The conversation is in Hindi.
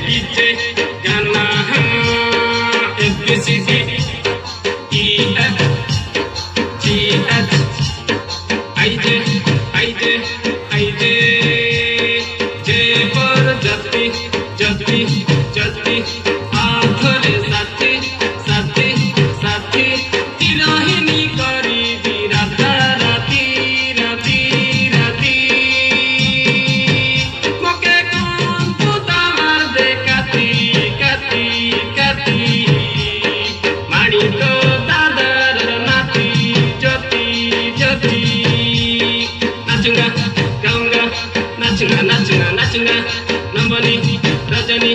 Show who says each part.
Speaker 1: डीजे गाना ABCD EF GH IJ J for जति जति जति आखरे साथी साथी साथी तिरहिनी करी राता राती राती राती मोके कौन पुता मार दे काती काती काती माड़ी तो दादर नाती जति जति नाचूंगा गाऊंगा नाचूंगा नाचूंगा नाचूंगा नंबनी रजनी